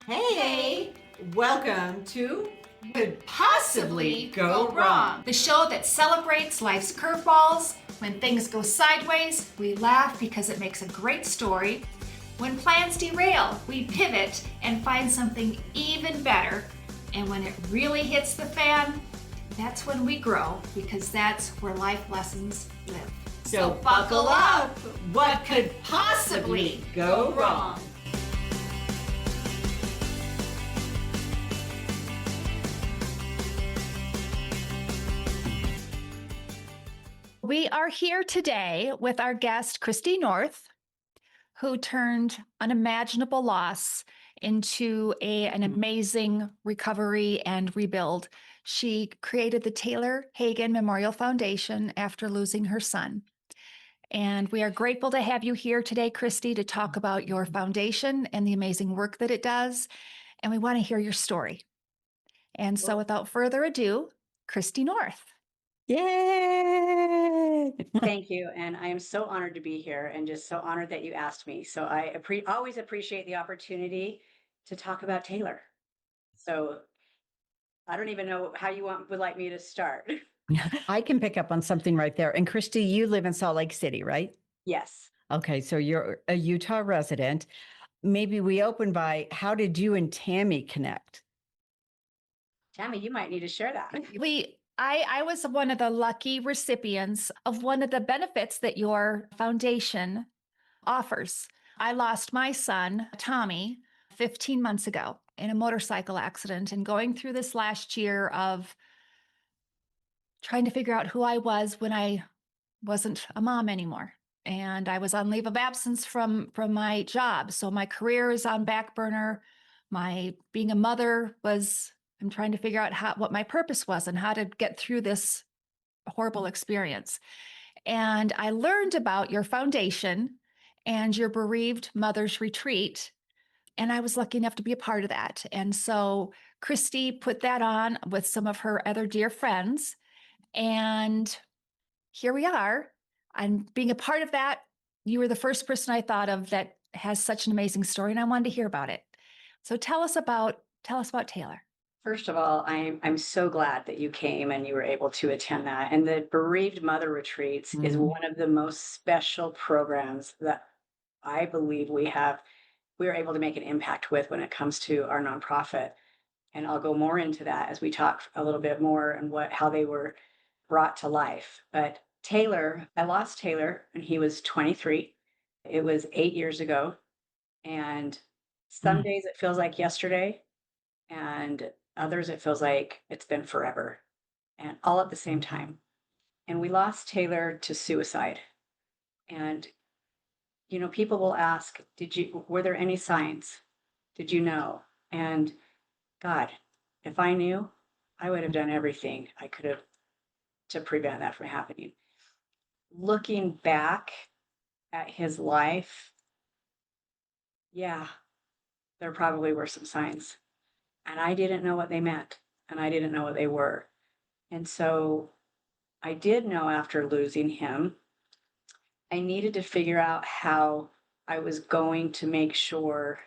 Hey, welcome to Could Possibly Go Wrong. The show that celebrates life's curveballs. When things go sideways, we laugh because it makes a great story. When plans derail, we pivot and find something even better. And when it really hits the fan, that's when we grow, because that's where life lessons live. So buckle up. What could possibly go wrong? We are here today with our guest, Cristie North, who turned unimaginable loss into an amazing recovery and rebuild. She created the Taylor Hagen Memorial Foundation after losing her son. And we are grateful to have you here today, Cristie, to talk about your foundation and the amazing work that it does. And we want to hear your story. And so without further ado, Cristie North. Yay! Thank you. And I am so honored to be here and just so honored that you asked me. So I always appreciate the opportunity to talk about Taylor. So I don't even know how you would like me to start. I can pick up on something right there. And Cristie, you live in Salt Lake City, right? Yes. Okay, so you're a Utah resident. Maybe we open by, how did you and Tammy connect? Tammy, you might need to share that. I was one of the lucky recipients of one of the benefits that your foundation offers. I lost my son, Tommy, 15 months ago in a motorcycle accident, and going through this last year of trying to figure out who I was when I wasn't a mom anymore. And I was on leave of absence from my job. So my career is on back burner. My being a mother I'm trying to figure out what my purpose was and how to get through this horrible experience. And I learned about your foundation and your bereaved mothers retreat. And I was lucky enough to be a part of that. And so Cristie put that on with some of her other dear friends. And here we are. And being a part of that, you were the first person I thought of that has such an amazing story, and I wanted to hear about it. So tell us about Taylor. First of all, I'm so glad that you came and you were able to attend that. And the Bereaved Mother Retreats is one of the most special programs that I believe we are able to make an impact with when it comes to our nonprofit. And I'll go more into that as we talk a little bit more and how they were brought to life. But Taylor, I lost Taylor when he was 23. It was 8 years ago. And some days it feels like yesterday, and others it feels like it's been forever, and all at the same time. And we lost Taylor to suicide. And, people will ask, were there any signs? Did you know? And God, if I knew, I would have done everything I could have to prevent that from happening. Looking back at his life, yeah, there probably were some signs. And I didn't know what they meant, and I didn't know what they were. And so I did know after losing him, I needed to figure out how I was going to make sure,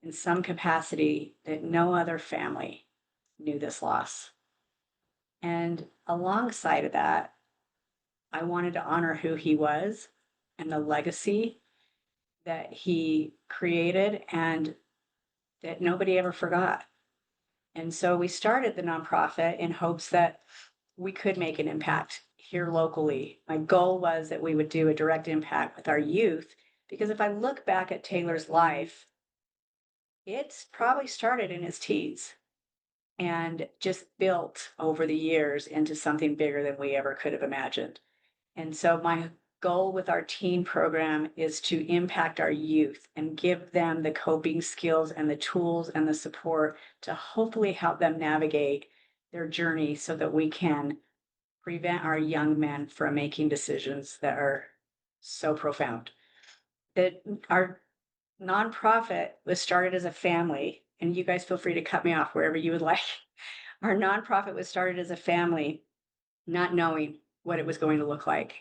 in some capacity, that no other family knew this loss. And alongside of that, I wanted to honor who he was and the legacy that he created and that nobody ever forgot. And so we started the nonprofit in hopes that we could make an impact here locally. My goal was that we would do a direct impact with our youth, because if I look back at Taylor's life, it's probably started in his teens and just built over the years into something bigger than we ever could have imagined. And so my goal with our teen program is to impact our youth and give them the coping skills and the tools and the support to hopefully help them navigate their journey so that we can prevent our young men from making decisions that are so profound. That our nonprofit was started as a family, and you guys feel free to cut me off wherever you would like. Our nonprofit was started as a family, not knowing what it was going to look like.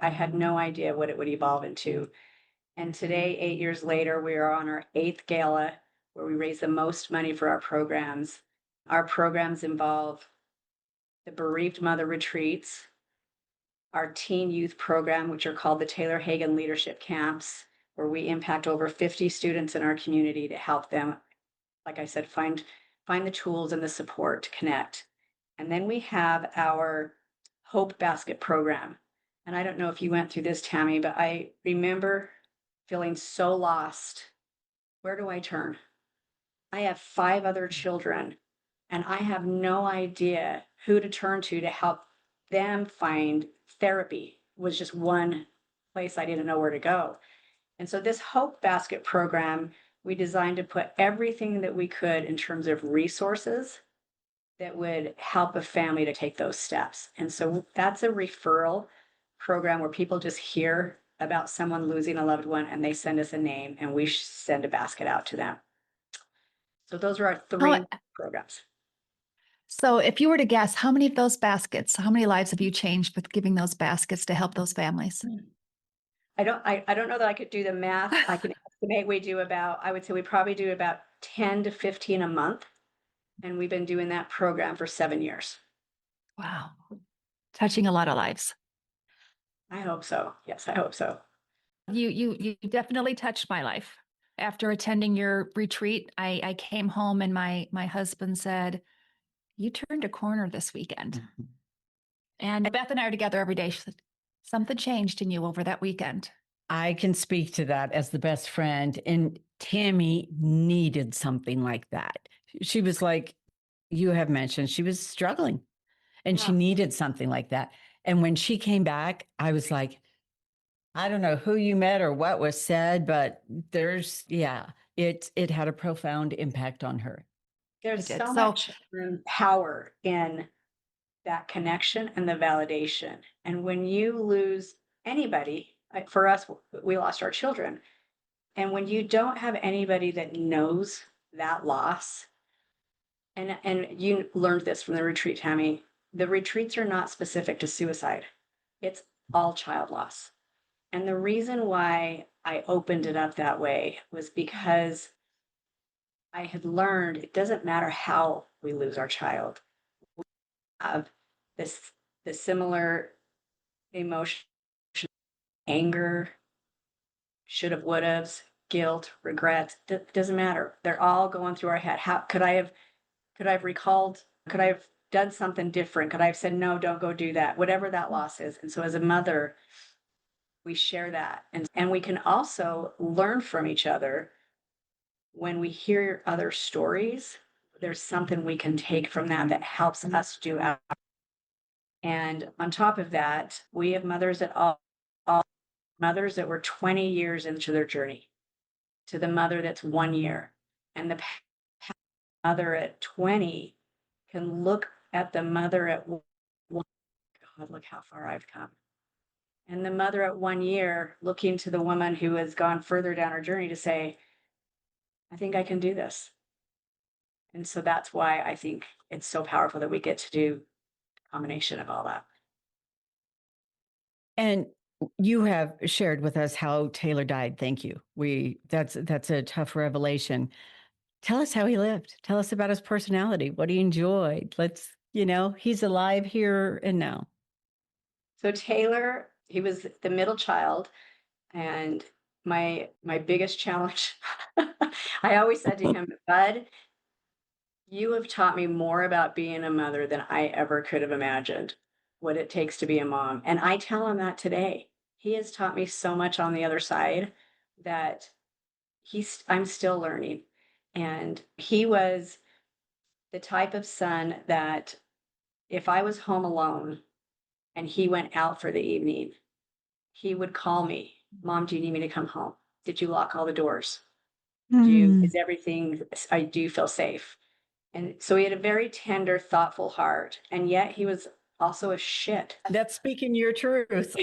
I had no idea what it would evolve into. And today, 8 years later, we are on our 8th gala. where we raise the most money for our programs. Our programs involve the bereaved mother retreats, our teen youth program, which are called the Taylor Hagen Leadership Camps, where we impact over 50 students in our community to help them, like I said, find the tools and the support to connect. And then we have our Hope Basket program. And I don't know if you went through this, Tammy, but I remember feeling so lost. Where do I turn? I have 5 other children, and I have no idea who to turn to help them find therapy. It was just one place I didn't know where to go. And so this Hope Basket program, we designed to put everything that we could in terms of resources that would help a family to take those steps. And so that's a referral program where people just hear about someone losing a loved one and they send us a name and we send a basket out to them. So those are our 3 programs. So if you were to guess, how many of those baskets, how many lives have you changed with giving those baskets to help those families? I don't know that I could do the math. I can estimate I would say we probably do about 10 to 15 a month. And we've been doing that program for 7 years. Wow. Touching a lot of lives. I hope so. Yes, I hope so. You definitely touched my life. After attending your retreat, I came home and my husband said, "You turned a corner this weekend." And Beth and I are together every day. She said, "Something changed in you over that weekend." I can speak to that as the best friend. And Tammy needed something like that. She was like, you have mentioned, she was struggling and she Yeah. needed something like that. And when she came back, I was like, I don't know who you met or what was said, but it had a profound impact on her. There's It did. so So much power in that connection and the validation. And when you lose anybody, for us, we lost our children. And when you don't have anybody that knows that loss, and you learned this from the retreat, Tammy, the retreats are not specific to suicide. It's all child loss. And the reason why I opened it up that way was because I had learned it doesn't matter how we lose our child. We have this the similar emotion, anger, should have, would have, guilt, regret. Doesn't matter. They're all going through our head. How could I have recalled? Could I have done something different? Could I have said no, don't go do that? Whatever that loss is. And so as a mother, we share that. And we can also learn from each other. When we hear other stories, there's something we can take from that helps us do our. And on top of that, we have mothers that all mothers that were 20 years into their journey, to the mother that's 1 year. And the mother at 20 can look at the mother at 1. God, look how far I've come. And the mother at 1 year looking to the woman who has gone further down her journey to say, I think I can do this. And so that's why I think it's so powerful that we get to do a combination of all that. And you have shared with us how Taylor died. Thank you. That's a tough revelation. Tell us how he lived. Tell us about his personality, what he enjoyed. He's alive here and now. So Taylor, he was the middle child, and my biggest challenge, I always said to him, Bud, you have taught me more about being a mother than I ever could have imagined what it takes to be a mom. And I tell him that today. He has taught me so much on the other side that I'm still learning. And he was the type of son that if I was home alone and he went out for the evening, he would call me, Mom, do you need me to come home? Did you lock all the doors? Is everything, I do feel safe. And so he had a very tender, thoughtful heart. And yet he was also a shit. That's speaking your truth.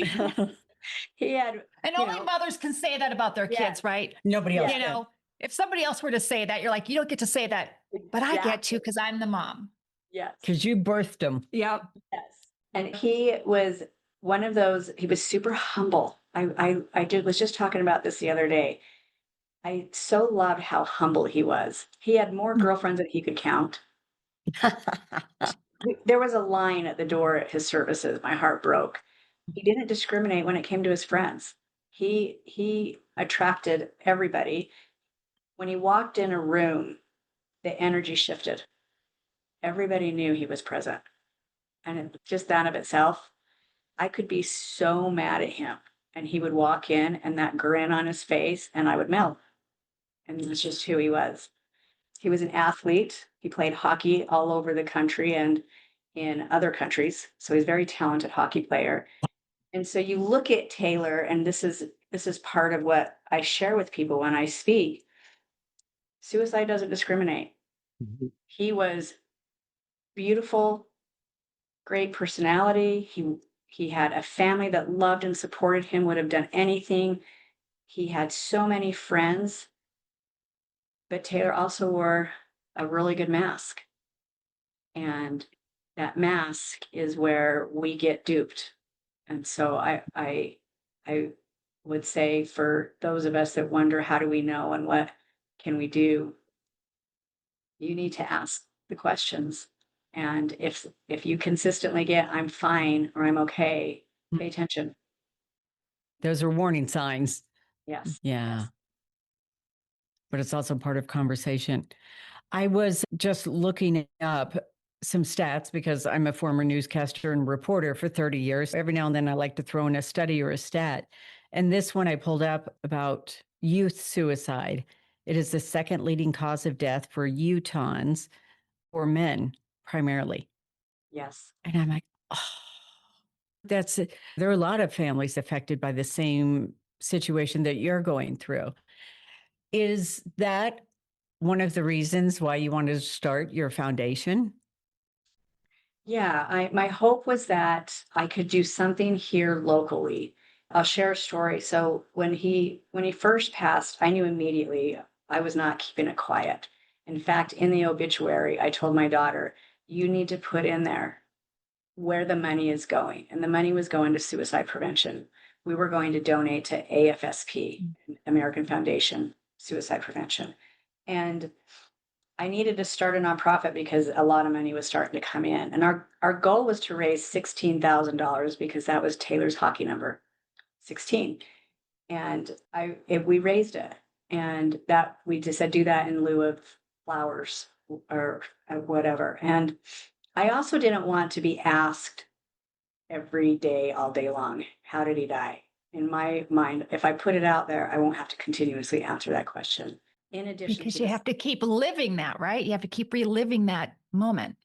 He had, and only mothers can say that about their kids, right? Nobody else. If somebody else were to say that, you're like, you don't get to say that, but I get to because I'm the mom. Yes. Because you birthed him. Yep. Yes. And he was one of those, he was super humble. I was just talking about this the other day. I so loved how humble he was. He had more girlfriends than he could count. There was a line at the door at his services. My heart broke. He didn't discriminate when it came to his friends. He attracted everybody. When he walked in a room, the energy shifted. Everybody knew he was present. And just that of itself, I could be so mad at him. And he would walk in and that grin on his face, and I would melt. And that's just who he was. He was an athlete. He played hockey all over the country and in other countries. So he's a very talented hockey player. And so you look at Taylor, and this is part of what I share with people when I speak. Suicide doesn't discriminate. Mhm. He was beautiful, great personality. He had a family that loved and supported him, would have done anything. He had so many friends, but Taylor also wore a really good mask. And that mask is where we get duped. And so I would say for those of us that wonder how do we know and what can we do, you need to ask the questions. And if you consistently get I'm fine or I'm okay, pay attention. Those are warning signs. Yes. Yeah. Yes. But it's also part of conversation. I was just looking up some stats because I'm a former newscaster and reporter for 30 years. Every now and then I like to throw in a study or a stat. And this one I pulled up about youth suicide. It is the second leading cause of death for Utahns or men primarily. Yes. And I'm like, oh, that's it. There are a lot of families affected by the same situation that you're going through. Is that one of the reasons why you wanted to start your foundation? Yeah, my hope was that I could do something here locally. I'll share a story. So when he first passed, I knew immediately I was not keeping it quiet. In fact, in the obituary, I told my daughter, you need to put in there where the money is going. And the money was going to suicide prevention. We were going to donate to AFSP, American Foundation Suicide Prevention. And I needed to start a nonprofit because a lot of money was starting to come in. And our goal was to raise $16,000 because that was Taylor's hockey number, 16. And we raised it. And that we just said do that in lieu of flowers or whatever. And I also didn't want to be asked every day, all day long, how did he die? In my mind, if I put it out there, I won't have to continuously answer that question. In addition Because to you this, have to keep living that, right? You have to keep reliving that moment.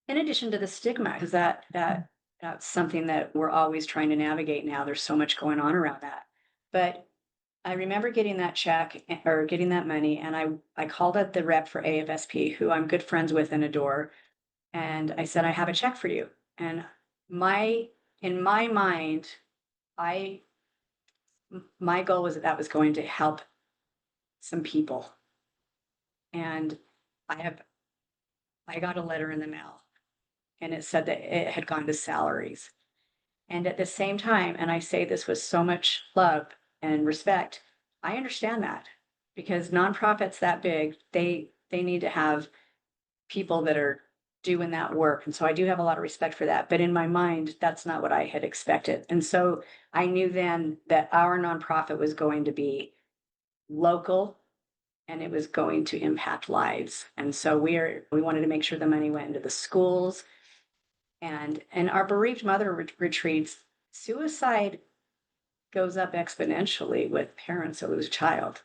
in addition to the stigma, because that's something that we're always trying to navigate now. There's so much going on around that. But I remember getting that check or getting that money, and I called up the rep for AFSP, who I'm good friends with and adore, and I said, I have a check for you. And my in my mind, I my goal was that that was going to help some people. And I have I got a letter in the mail, and it said that it had gone to salaries. And at the same time, and I say this with so much love and respect, I understand that because nonprofits that big, they need to have people that are doing that work. And so I do have a lot of respect for that. But in my mind, that's not what I had expected. And so I knew then that our nonprofit was going to be local and it was going to impact lives. And so we wanted to make sure the money went into the schools and our bereaved mother retreats. Suicide goes up exponentially with parents who lose a child.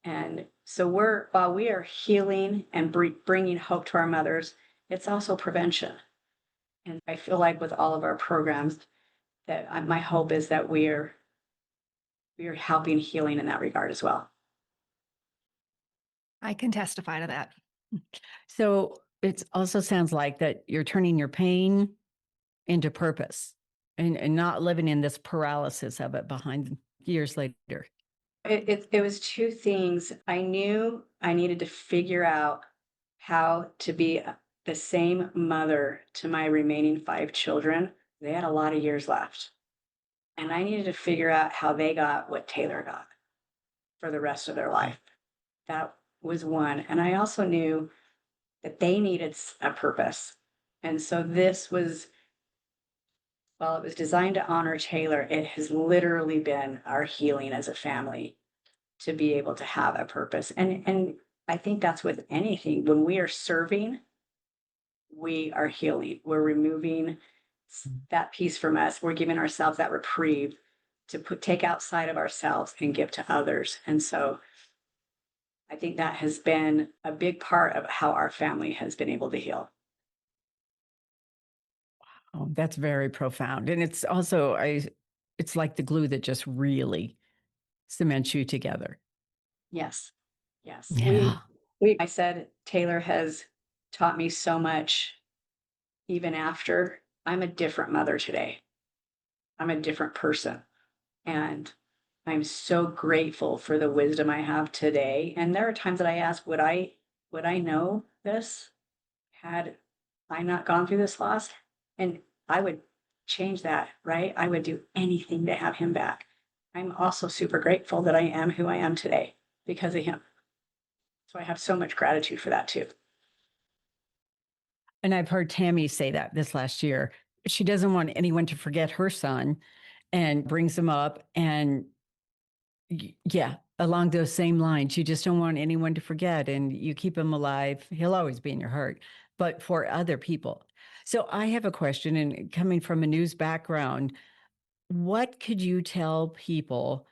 And so while we are healing and bringing hope to our mothers, it's also prevention. And I feel like with all of our programs, that my hope is that we are helping healing in that regard as well. I can testify to that. So it also sounds like that you're turning your pain into purpose and not living in this paralysis of it behind years later. It was two things. I knew I needed to figure out how to be the same mother to my remaining five children. They had a lot of years left. And I needed to figure out how they got what Taylor got. for the rest of their life. That was one. And I also knew that they needed a purpose. And so this was, while it was designed to honor Taylor, it has literally been our healing as a family to be able to have a purpose. And I think that's with anything. When we are serving, we are healing. We're removing that piece from us. We're giving ourselves that reprieve to take outside of ourselves and give to others. And so I think that has been a big part of how our family has been able to heal. Oh, that's very profound. And it's also, it's like the glue that just really cements you together. Yes. Yes. Yeah. I said, Taylor has taught me so much, even after I'm a different mother today. I'm a different person. And I'm so grateful for the wisdom I have today. And there are times that I ask, would I know this had I not gone through this loss? And I would change that, right? I would do anything to have him back. I'm also super grateful that I am who I am today because of him. So I have so much gratitude for that too. And I've heard Tammy say that this last year. She doesn't want anyone to forget her son and brings him up. And yeah, along those same lines, you just don't want anyone to forget and you keep him alive. He'll always be in your heart, but for other people. So I have a question, and coming from a news background, what could you tell people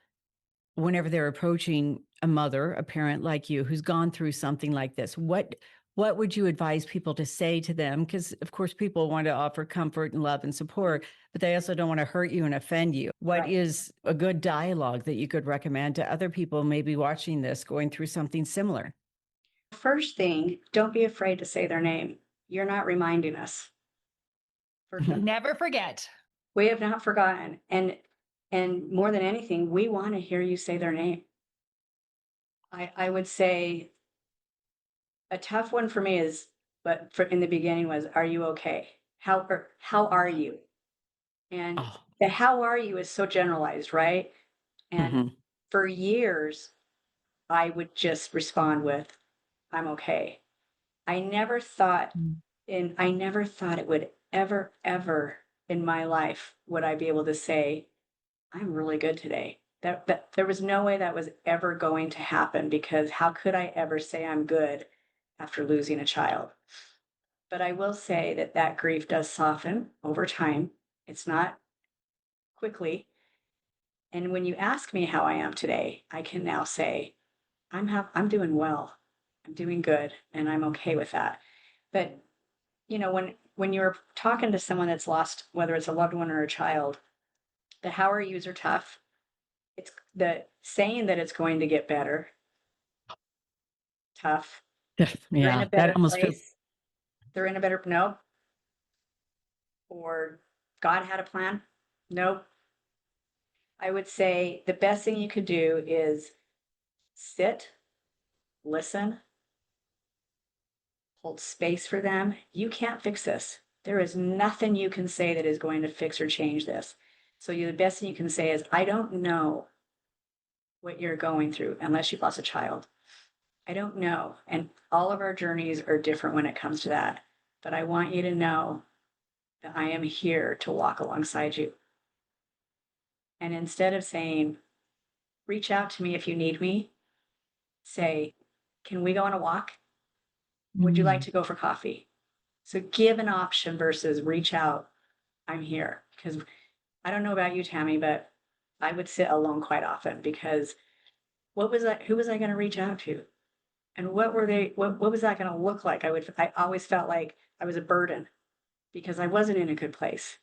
whenever they're approaching a mother, a parent like you who's gone through something like this? What would you advise people to say to them? Because of course people want to offer comfort and love and support, but they also don't want to hurt you and offend you. What Right. is a good dialogue that you could recommend to other people maybe watching this, going through something similar? First thing, don't be afraid to say their name. You're not reminding us. Never forget. We have not forgotten. And more than anything, we want to hear you say their name. I would say a tough one for me is, but for in the beginning was, are you okay? How are you? And Oh, the how are you is so generalized, right? And mhm. for years, I would just respond with, I'm okay. I never thought Mm. I never thought it would ever in my life would I be able to say, I'm really good today. That there was no way that was ever going to happen because how could I ever say I'm good after losing a child? But I will say that that grief does soften over time. It's not quickly. And when you ask me how I am today, I can now say I'm doing well. I'm doing good and I'm okay with that. But when you're talking to someone that's lost, whether it's a loved one or a child, the how are yous are tough. It's the saying that it's going to get better, tough. They're in Yeah, a that better almost feels, place. They're in a better nope. Or God had a plan. Nope. I would say the best thing you could do is sit, listen, hold space for them. You can't fix this. There is nothing you can say that is going to fix or change this. So the best thing you can say is, I don't know what you're going through unless you've lost a child. I don't know. And all of our journeys are different when it comes to that. But I want you to know that I am here to walk alongside you. And instead of saying, reach out to me if you need me, say, can we go on a walk? Would you like mm, to go for coffee? So give an option versus reach out. I'm here. Because I don't know about you, Tammy, but I would sit alone quite often because who was I going to reach out to? And what was that going to look like? I always felt like I was a burden because I wasn't in a good place.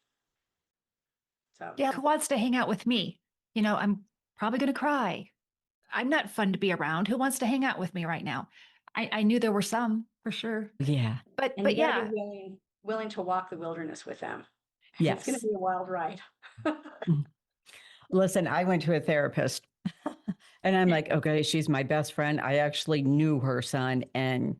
So Yeah, who wants to hang out with me? I'm probably going to cry. I'm not fun to be around. Who wants to hang out with me right now? I knew there were some for sure. yeah, and But you got to be yeah, willing to walk the wilderness with them. And it's going to yes. be a wild ride. Mm. Listen, I went to a therapist and I'm like, okay, she's my best friend. I actually knew her son. And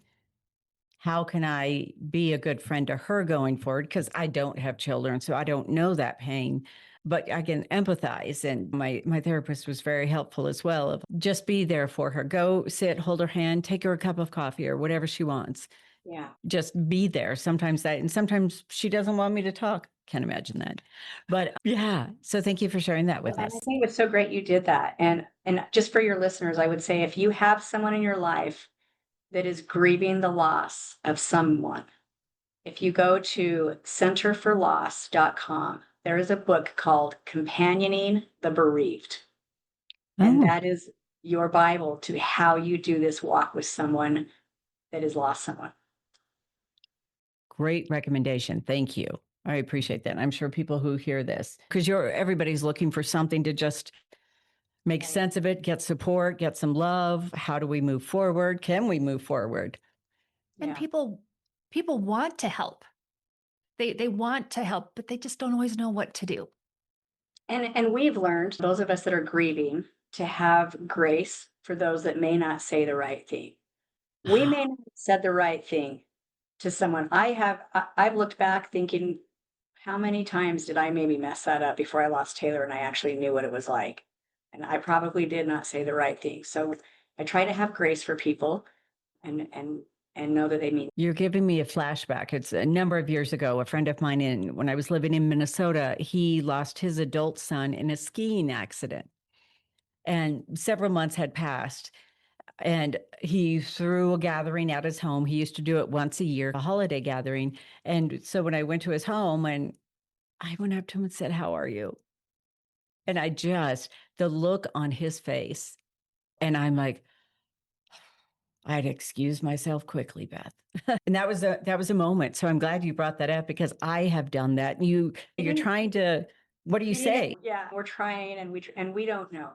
how can I be a good friend to her going forward? Because I don't have children, so I don't know that pain. but I can empathize. And my therapist was very helpful as well. Of just be there for her. Go sit, hold her hand, take her a cup of coffee or whatever she wants. Yeah. Just be there. Sometimes that, and sometimes she doesn't want me to talk. Can't imagine that. But yeah. So thank you for sharing that with And I us. think it's so great you did that. And just for your listeners, I would say if you have someone in your life that is grieving the loss of someone, if you go to centerforloss.com, there is a book called Companioning the Bereaved. And Oh, that is your Bible to how you do this walk with someone that has lost someone. great recommendation. Thank you. I appreciate that. I'm sure people who hear this, because everybody's looking for something to just make Right. sense of it, get support, get some love. How do we move forward? Can we move forward? And Yeah. people want to help. They want to help, but they just don't always know what to do. And we've learned, those of us that are grieving, to have grace for those that may not say the right thing. We may not have said the right thing to someone. I've looked back thinking, how many times did I maybe mess that up before I lost Taylor and I actually knew what it was like? And I probably did not say the right thing. So I try to have grace for people and know that they mean. You're giving me a flashback. It's a number of years ago. A friend of mine, when I was living in Minnesota, he lost his adult son in a skiing accident. And several months had passed. And he threw a gathering at his home. He used to do it once a year, a holiday gathering. And so when I went to his home, and I went up to him and said, "How are you?" And the look on his face, and I'm like, I'd excuse myself quickly, Beth. And that was a moment. So I'm glad you brought that up because I have done that. And you're Even trying to, what do you say? yeah, we're trying and we don't know.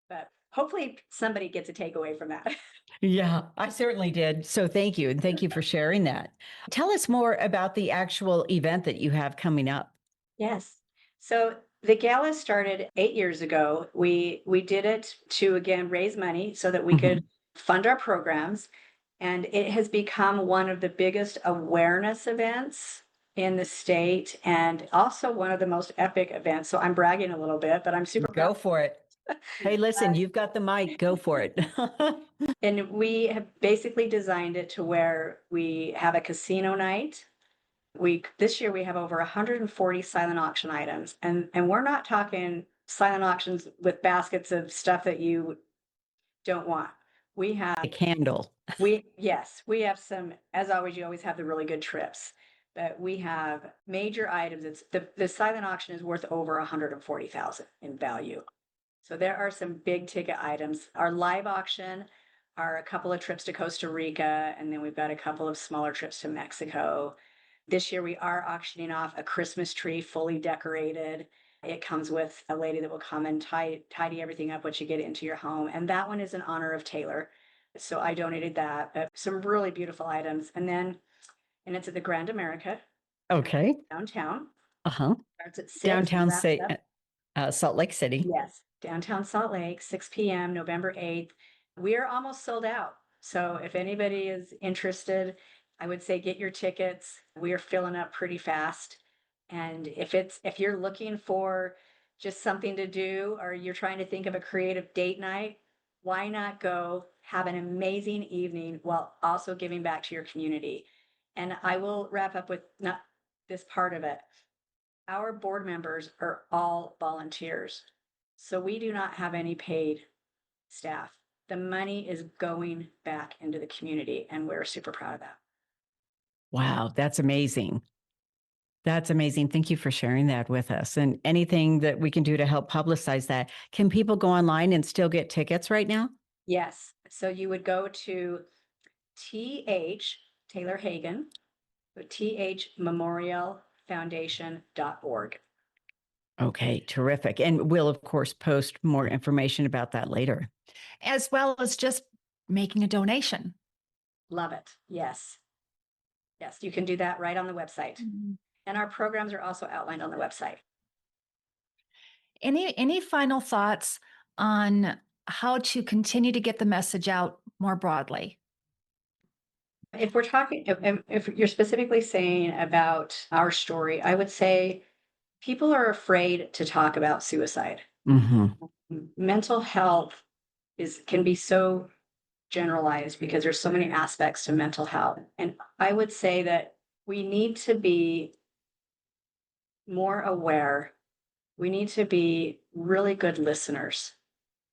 But hopefully somebody gets a takeaway from that. Yeah, I certainly did. So thank you. And thank you for sharing that. Tell us more about the actual event that you have coming up. Yes. So the gala started 8 years ago. We did it to again raise money so that we could Mhm. fund our programs, and it has become one of the biggest awareness events in the state and also one of the most epic events. So I'm bragging a little bit, but I'm super proud. Go for it. Hey, listen, you've got the mic. Go for it. And we have basically designed it to where we have a casino night. We this year we have over 140 silent auction items, and we're not talking silent auctions with baskets of stuff that you don't want. We A have candle. we have some, as always, you always have the really good trips, but we have major items. It's the silent auction is worth over 140,000 in value. So there are some big ticket items. Our live auction are a couple of trips to Costa Rica, and then we've got a couple of smaller trips to Mexico. This year, we are auctioning off a Christmas tree fully decorated. It comes with a lady that will come and tidy everything up once you get it into your home. And that one is in honor of Taylor. So I donated that. Some really beautiful items. And it's at the Grand America Okay. downtown. Uh-huh. Starts at 6 and Downtown wraps say up. Salt Lake City. Yes, downtown Salt Lake, 6 p.m., November 8th. We are almost sold out. So if anybody is interested, I would say get your tickets. We are filling up pretty fast. And if you're looking for just something to do or you're trying to think of a creative date night, why not go have an amazing evening while also giving back to your community? And I will wrap up with not this part of it. Our board members are all volunteers. So we do not have any paid staff. The money is going back into the community, and we're super proud of that. Wow, that's amazing. That's amazing. Thank you for sharing that with us. And anything that we can do to help publicize that. Can people go online and still get tickets right now? Yes. So you would go to Taylor Hagen, Memorial Foundation.org. Okay, terrific. And we'll, of course, post more information about that later. As well as just making a donation. Love it. Yes. Yes, you can do that right on the website. And our programs are also outlined on the website. Any final thoughts on how to continue to get the message out more broadly? If we're talking, if you're specifically saying about our story, I would say People are afraid to talk about suicide. Mhm. Mental health can be so generalized because there's so many aspects to mental health. And I would say that we need to be more aware. We need to be really good listeners.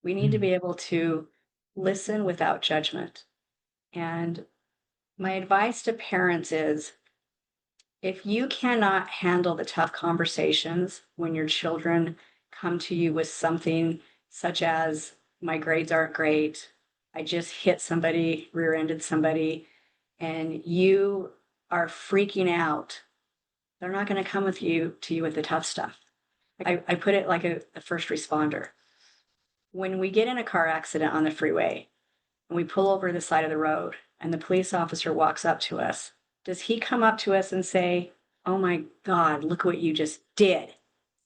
We need to Mm. be able to listen without judgment. And my advice to parents is if you cannot handle the tough conversations when your children come to you with something such as, my grades aren't great, I just hit somebody, rear ended somebody, and you are freaking out, they're not going to come to you with the tough stuff. I put it like a first responder. When we get in a car accident on the freeway and we pull over the side of the road and the police officer walks up to us, does he come up to us and say, "Oh my God, look what you just did.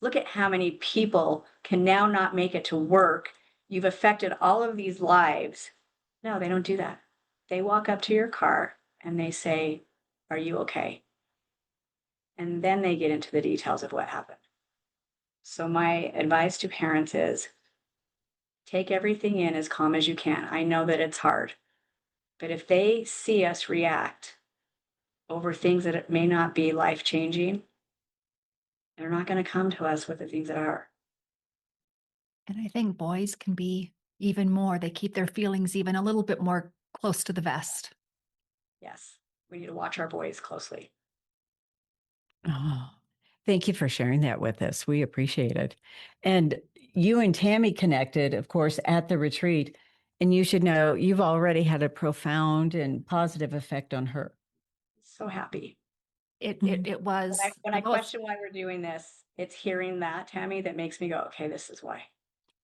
Look at how many people can now not make it to work. You've affected all of these lives." No, they don't do that. They walk up to your car and they say, "Are you okay?" And then they get into the details of what happened. So, my advice to parents is take everything in as calm as you can. I know that it's hard, but if they see us react over things that it may not be life changing, they're not going to come to us with the things that are. And I think boys can be even more. They keep their feelings even a little bit more close to the vest. Yes, we need to watch our boys closely. Oh, thank you for sharing that with us. We appreciate it. And you and Tammy connected, of course, at the retreat. And you should know you've already had a profound and positive effect on her. So happy. It it Mhm. it was When I I know it's question why we're doing this, it's hearing that, Tammy, that makes me go, okay, this is why.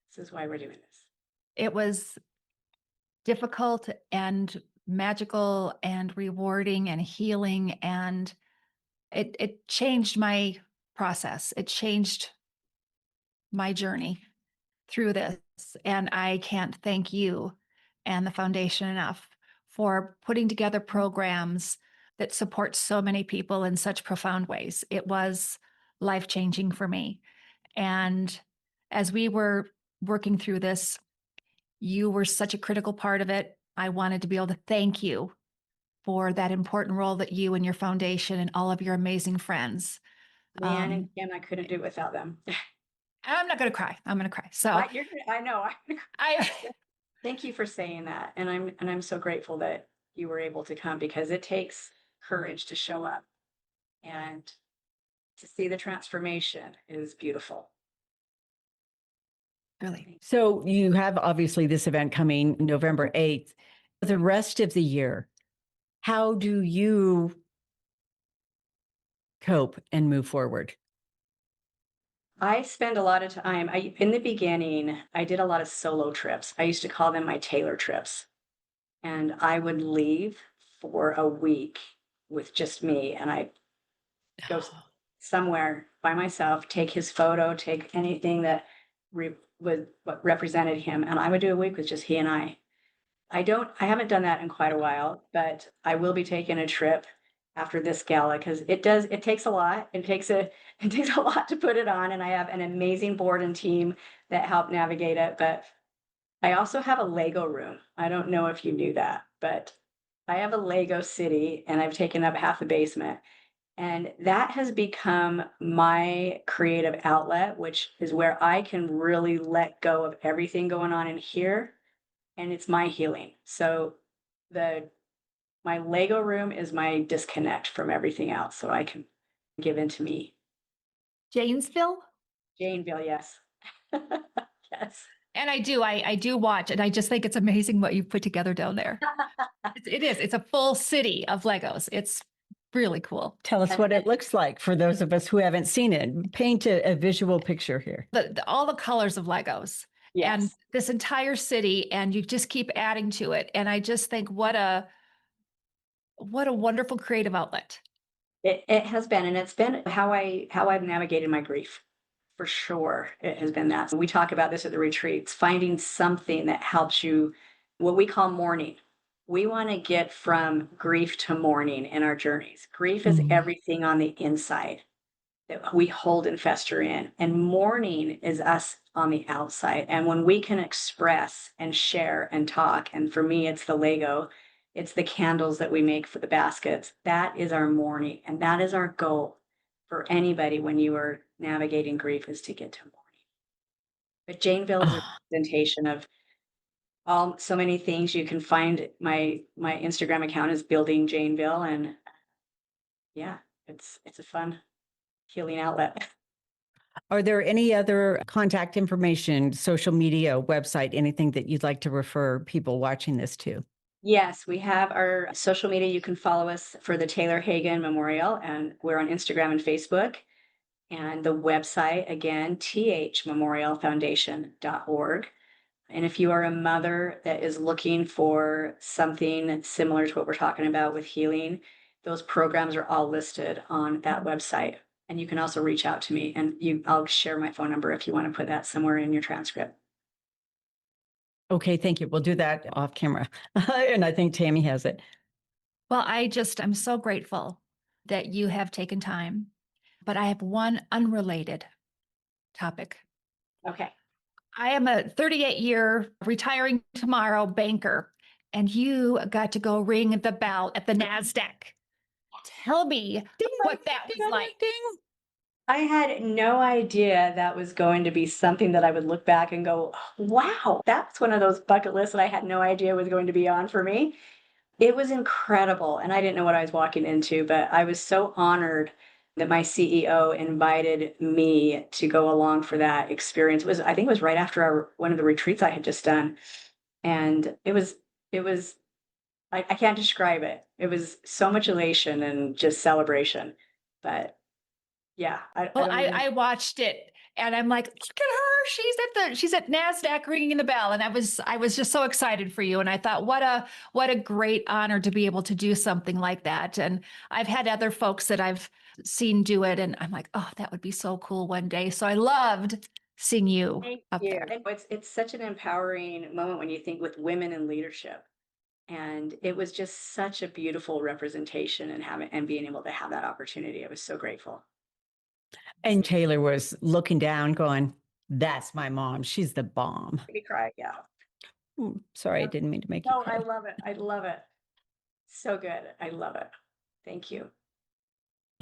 This is why we're doing this. it was difficult and magical and rewarding and healing, and it changed my process. It changed my journey through this, and I can't thank you and the foundation enough for putting together programs that support so many people in such profound ways. It was life-changing for me, and as we were working through this, you were such a critical part of it. I wanted to be able to thank you for that important role that you and your foundation and all of your amazing friends. Leanne and Um, Kim, I couldn't do it without them. I'm not going to cry. I'm going to cry. So I, I know. I, Thank you for saying that. And I'm so grateful that you were able to come because it takes courage to show up and to see the transformation is beautiful. really, So you have obviously this event coming November 8th. The rest of the year, how do you cope and move forward? I spend a lot of time. In the beginning, I did a lot of solo trips. I used to call them my Taylor trips. And I would leave for a week with just me and I go somewhere by myself, take his photo, take anything that what represented him, and I would do a week with just he and I. I haven't done that in quite a while, but I will be taking a trip after this gala because it takes a lot. It takes a lot to put it on, and I have an amazing board and team that help navigate it. But I also have a Lego room. I don't know if you knew that, but I have a Lego city and I've taken up half the basement. And that has become my creative outlet, which is where I can really let go of everything going on in here. And it's my healing. So the my Lego room is my disconnect from everything else. So I can give into me. Janesville. Janeville, yes. Yes. And I do watch, and I just think it's amazing what you've put together down there. It is. It's a full city of Legos. It's really cool. Tell us what it looks like for those of us who haven't seen it. Paint a visual picture here. All the colors of Legos and Yes. this entire city, and you just keep adding to it. And I just think what a wonderful creative outlet. It has been, and it's been how I've navigated my grief. For sure, it has been that. We talk about this at the retreats, finding something that helps you, what we call mourning. We want to get from grief to mourning in our journeys. Grief is Mhm. everything on the inside. that we hold and fester in. And mourning is us on the outside. And when we can express and share and talk, and for me, it's the Lego, it's the candles that we make for the baskets. That is our mourning. And that is our goal for anybody when you are navigating grief, is to get to mourning. But Janeville is a Oh, representation of all so many things. You can find my Instagram account is building Janeville, and yeah, it's a fun healing outlet. are there any other contact information, social media, website, anything that you'd like to refer people watching this to? Yes, we have our social media. You can follow us for the Taylor Hagen Memorial, and we're on Instagram and Facebook. And the website, again, thmemorialfoundation.org. And if you are a mother that is looking for something similar to what we're talking about with healing, those programs are all listed on that website. And you can also reach out to me, and I'll share my phone number if you want to put that somewhere in your transcript. Okay, thank you. We'll do that off camera. And I think Tammy has it. Well, I'm so grateful that you have taken time, but I have one unrelated topic. Okay. I am a 38-year retiring tomorrow banker, and you got to go ring the bell at the NASDAQ. Tell me what that was like. I had no idea that was going to be something that I would look back and go, wow, that's one of those bucket lists that I had no idea was going to be on for me. It was incredible. And I didn't know what I was walking into, but I was so honored that my CEO invited me to go along for that experience. I think it was right after one of the retreats I had just done. And it was, I can't describe it. It was so much elation and just celebration. But yeah, I Well, don't even. I watched it and I'm like, look at her. She's at NASDAQ ringing the bell. And I was just so excited for you. And I thought, what a great honor to be able to do something like that. And I've had other folks that I've seen do it. And I'm like, oh, that would be so cool one day. So I loved seeing you Thank up you. there. And it's such an empowering moment when you think with women in leadership. And it was just such a beautiful representation, and having and being able to have that opportunity. I was so grateful. And Taylor was looking down, going, that's my mom. She's the bomb. Made me cry. Yeah. Sorry, I Yeah. didn't mean to make you No, I cry. love it. I love it. So good. I love it. Thank you.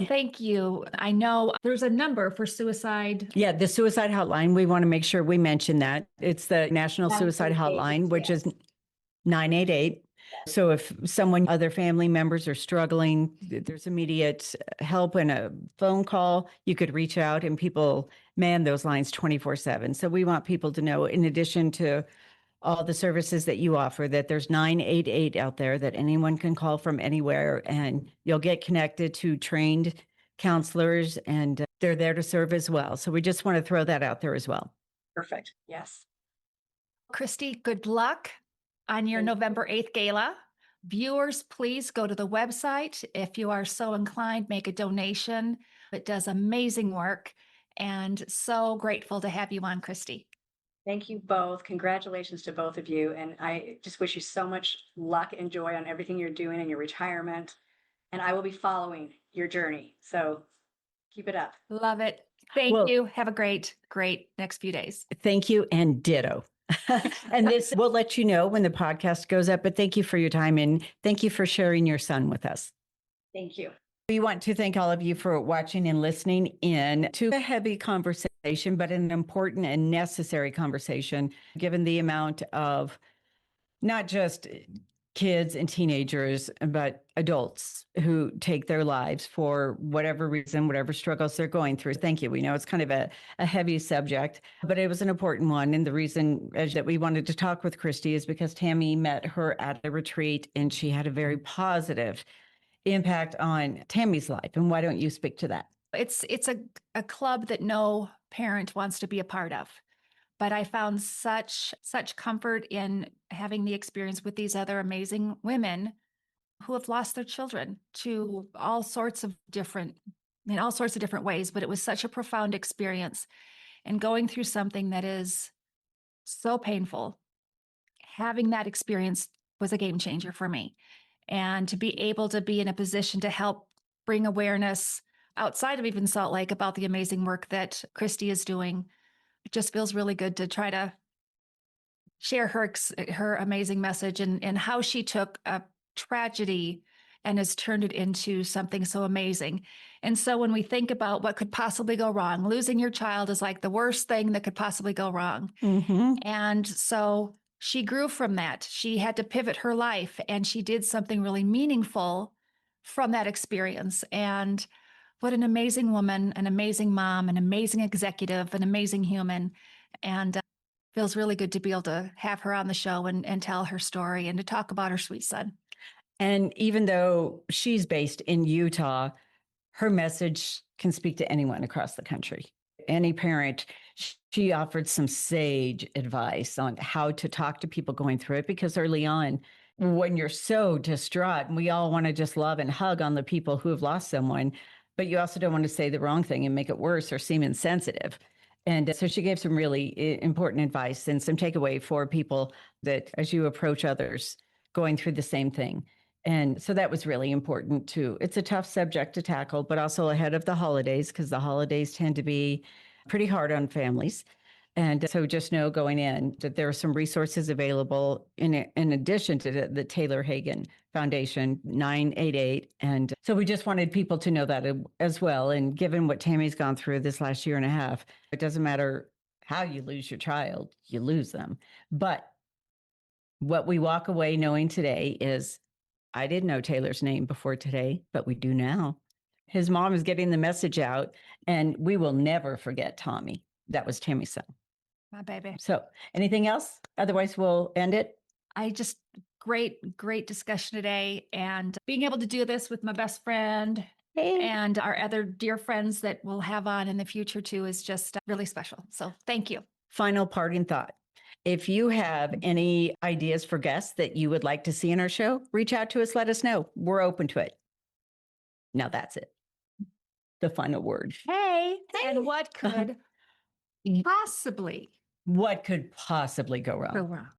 Thank you. I know there's a number for suicide. Yeah, the suicide hotline, we want to make sure we mention that. It's the National Suicide 988, Hotline, which is yes. 988. So if other family members are struggling, there's immediate help and a phone call. You could reach out, and people man those lines 24/7. So we want people to know, in addition to all the services that you offer, that there's 988 out there that anyone can call from anywhere, and you'll get connected to trained counselors, and they're there to serve as well. So we just want to throw that out there as well. Perfect. Yes. Cristie, good luck on your Thank you. November 8th gala. Viewers, please go to the website. If you are so inclined, make a donation. It does amazing work, and so grateful to have you on, Cristie. Thank you both. Congratulations to both of you. And I just wish you so much luck and joy on everything you're doing in your retirement. And I will be following your journey. So keep it up. Love it. Thank Well, you. Have a great next few days. thank you, and ditto. And this will let you know when the podcast goes up. But thank you for your time, and thank you for sharing your son with us. Thank you. We want to thank all of you for watching and listening in to a heavy conversation, but an important and necessary conversation, given the amount of not just kids and teenagers, but adults who take their lives for whatever reason, whatever struggles they're going through. Thank you. We know it's kind of a heavy subject, but it was an important one. And the reason that we wanted to talk with Cristie is because Tammy met her at a retreat, and she had a very positive impact on Tammy's life. And why don't you speak to that? It's a club that no parent wants to be a part of. But I found such comfort in having the experience with these other amazing women who have lost their children to in all sorts of different ways. But it was such a profound experience, and going through something that is so painful, having that experience was a game changer for me. And to be able to be in a position to help bring awareness outside of even Salt Lake about the amazing work that Cristie is doing. It just feels really good to try to share her amazing message and how she took a tragedy and has turned it into something so amazing. And so when we think about what could possibly go wrong, losing your child is like the worst thing that could possibly go wrong. Mm-hmm. And so she grew from that. She had to pivot her life and she did something really meaningful from that experience. And what an amazing woman, an amazing mom, an amazing executive, an amazing human. And feels really good to be able to have her on the show and tell her story and to talk about her sweet son. And even though she's based in Utah, her message can speak to anyone across the country. Any parent, she offered some sage advice on how to talk to people going through it, because early on, when you're so distraught, and we all want to just love and hug on the people who have lost someone, but you also don't want to say the wrong thing and make it worse or seem insensitive. And so she gave some really important advice and some takeaway for people that as you approach others going through the same thing. And so that was really important too. It's a tough subject to tackle, but also ahead of the holidays, because the holidays tend to be pretty hard on families. And so just know going in that there are some resources available in addition to the Taylor Hagen Foundation, 988. And so we just wanted people to know that as well. And given what Tammy's gone through this last year and a half, it doesn't matter how you lose your child, you lose them. But what we walk away knowing today is, I didn't know Taylor's name before today, but we do now. His mom is getting the message out, and we will never forget Tommy. That was Tammy's son. My baby. So anything else? Otherwise, we'll end it. Great discussion today. And being able to do this with my best friend Hey. and our other dear friends that we'll have on in the future too is just really special. So thank you. Final parting thought. If you have any ideas for guests that you would like to see in our show, reach out to us, let us know. We're open to it. Now that's it. The final word. Hey. And what could possibly go wrong? go wrong?